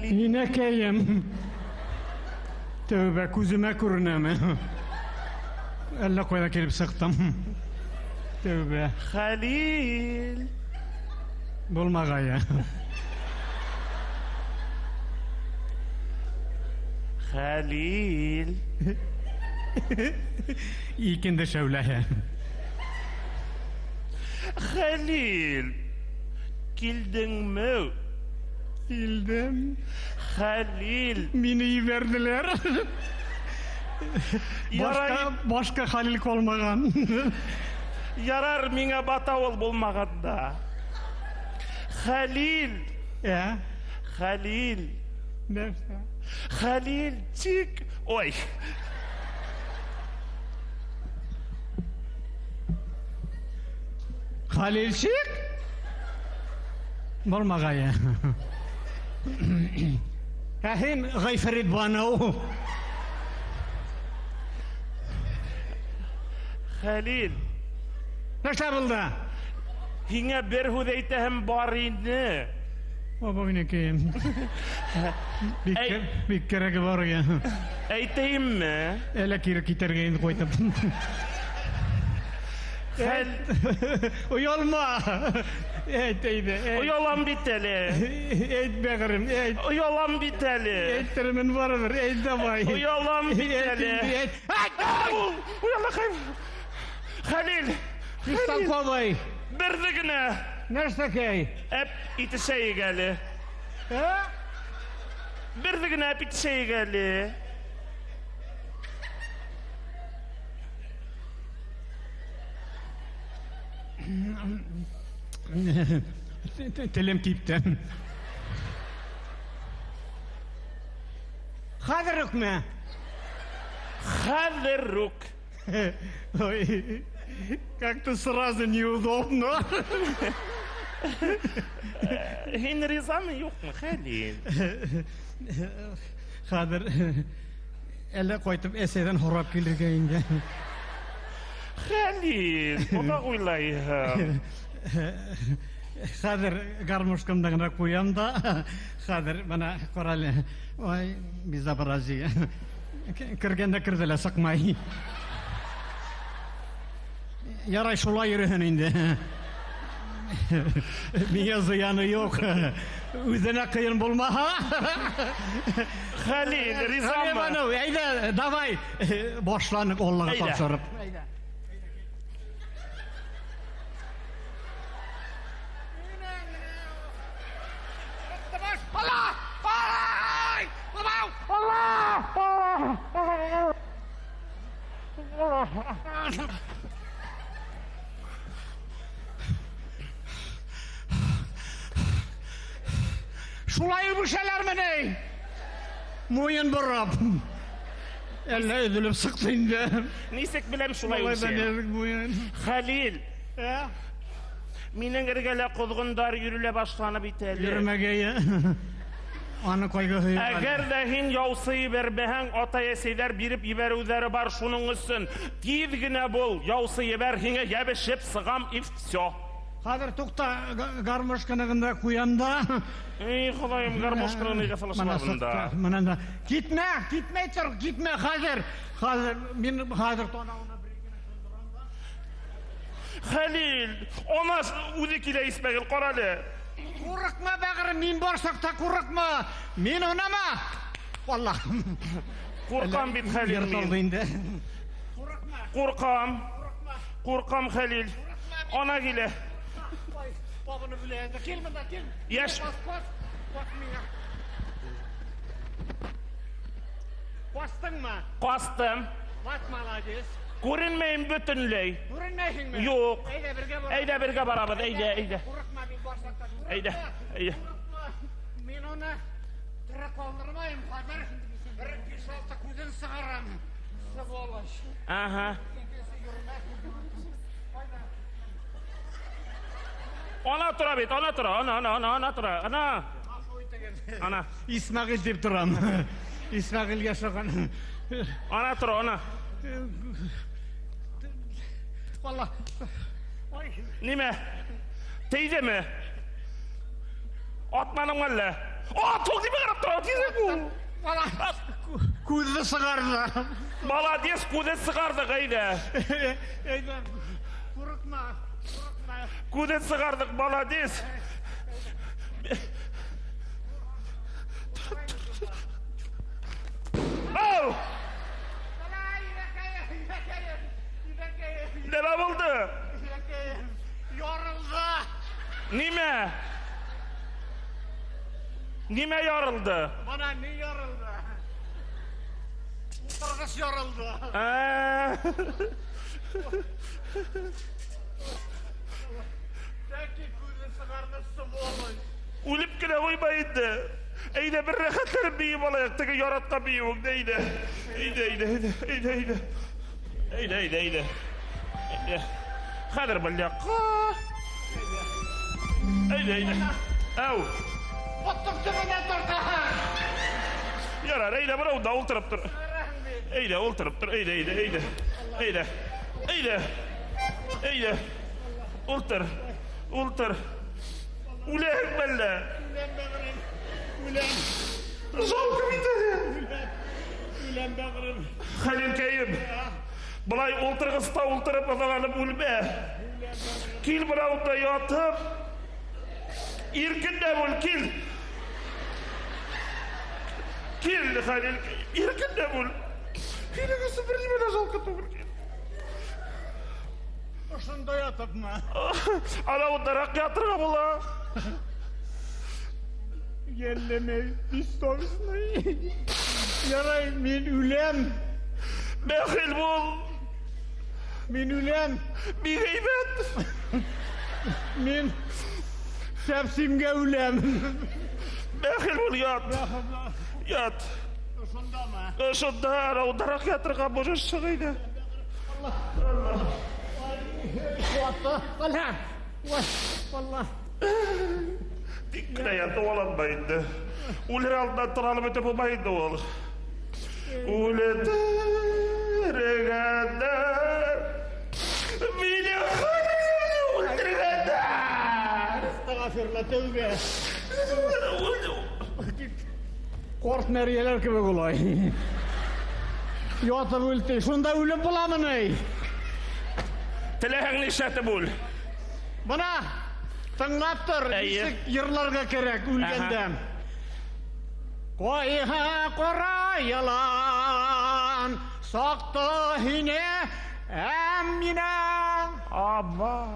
Yine keyim. Tövbe kuzuma kurname. Allah koyda kelip sıktım. Tövbe. Halil. Bulmağa ya. Halil. İlkinde şevleye. Halil. Geldin mi? Geldim. Halil. Mini verdiler. Başka Halil olmagan. Yarar mine batavul bulmaganda. Halil. Ya. Halil. Nerede? Halil çık. Oy. Halil çık. Bulmağa ya. Hem gayferit bana o. Halil. Ne buldu? Hine berhudeyte hem barini. Baba yine keyim. Bir kere var ya. Eyteyim mi? Ele kira kitergeyin koydum. Uyalma. Eyteydi. Uyalan biteli. Eyt beğerim. Uyalan biteli. Eytlerimin varıdır. Eyt de vay. Uyalan biteli. Uyalan kayıp. Halil. Kristal kovay. Birdigine. Nerede key? Hep itişeyi geldi. Birdigine hep itişeyi geldi. Telem kipten. Hazırlık mı? Hazırlık. Ой, как-то сразу неудобно. Henry Zami yok mu Halil? Kadir, elle koytup eseden horap gelirken. Halil, ona uylayım. Kadir, garmuşkamdan koyam da, Kadir bana koralı. Oy, bize barazi. Kirgende kirdele sıkmayı. Yaray şulay yürühün indi. Bir ziyanı yok. Üzerine kıyın bulma ha. Halil, Rizam mı? Eyde, davay. Boşlanık Allah'a topşarıp. Allah! Allah! Allah! Şulayı bu şeyler mi ne? Muyin burab. Elle üzülüp sıktığında. Nisek bilem şulay Vallahi ben ulsen. yazık bu yani. Halil. Ya. Minin ergele kuzgundar yürüle başlanıp biteli. Yürümegeyi. Onu koyga hıyı. Eğer de hin yavsıyı berbehen ataya seyler birip yiberüzleri bar şunun üstün. Tizgine bol yavsıyı ber hine yebişip sığam ifsyo. Hazır tukta garmoş kanagında kuyanda. Ey Xudayım garmoşkırını yasalaşma bunda. Mana da gitme, gitme tur, gitme hazır. Hazır, min hazır tona ona birikine kıldıran da. Halil, ona uzik ile ismegil korali. Kurukma bağır, min borsakta kurukma. Min onama. Vallahi. Kurkam bit Halil Yırtıldı min. indi. Kurkam. Kurkam Halil. Ona gile. Babını bile. Kelme da kelme. Yaş. Bas. Minga. Bastın mı? Kastım. Batma ladies. Görünmeyin bütünley. Görünmeyin mi? Yok. Eyde birge bor. Eyde birge beraber. Eyde. Kurukma min borsakta. Eyde. Kurukma. Min ona tıra kaldırmayayım. Hazır. Bir pis olsa kuzun sığaram. Svoloş. Aha. Ona tura bit, ona tura. Ona tura. Ana. İsmail deyip duram. İsmail yaşagan. Ona tura, ona. Vallahi. Ay. Nime? Teyze mi? Atmanın valla. Aa, çok değil mi karap tura? Teyze bu. Vallahi. Kuzu sıkardı. Bala diye kudret sıkardık eyde. Eyde. Kurukma. Kudret sıkardık bala diye. Oh! Ne oldu? Yoruldu. Nime? Nime yoruldu? Bana ne yoruldu? Utargıs yoruldu. Belki kuzu sıkardı sıvı Ulip kine uymayındı. Eyde bir rehatlerim biyim olayak. Teki yaratka biyim. Eyde. Eyde. Kadir balyak. Eyde. Au. Ottuk tümüne durdu. Yarar eyde bana da ultırıp dur. Eyde ultırıp dur. Eyde. Ultır. Ulan bella. Ulan. Zalkı bitedi. Ulan bağırım. Halil Kayım. Bulay ultırgısta ultırıp adağanıp ulme. Kil bırakıp da yatıp. İrkin de bul kil. Kil Halil. İrkin de bul. Hilini süpürcüme de zalkı tubur kil. Oşunda yatıp mı? Ana o darak yatırga bula. Yelleme istorusunu. Yaray min ülem. Mehil bul. Min ülem. Bir gıybet. Min sepsimge ülem. Mehil bul yat. Yat. Oşunda mı? Şunda ana o darak yatırga boşa şıgıydı. Kuatı. Vallahi. Vallahi. Dikkine yatı olan bayındı. Ulir altından tıralım ötepi bayındı oğlu. Ule tergandar. Beni Halil ultırgandar. Estağfirullah tövbe. Kort neriyeler gibi kolay. Yatıp ülti. Şunda ülüm bulamın ey. Teleheng nişatı bul. Bana tınlattır. Ey. Isık yırlarga gerek ülgendem. Koyha kora yalan. Saktı hine emine. Abba.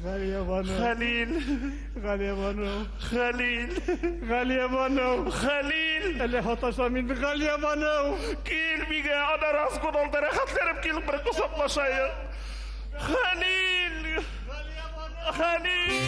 Galiye bana. Halil. Galiye bana. Halil. Galiye bana. Halil. اللي حطش من غالية بنو Kil kalbine ana razgın oldu rehatlarım gelip bir kusaplaşayım. Halil. Halil.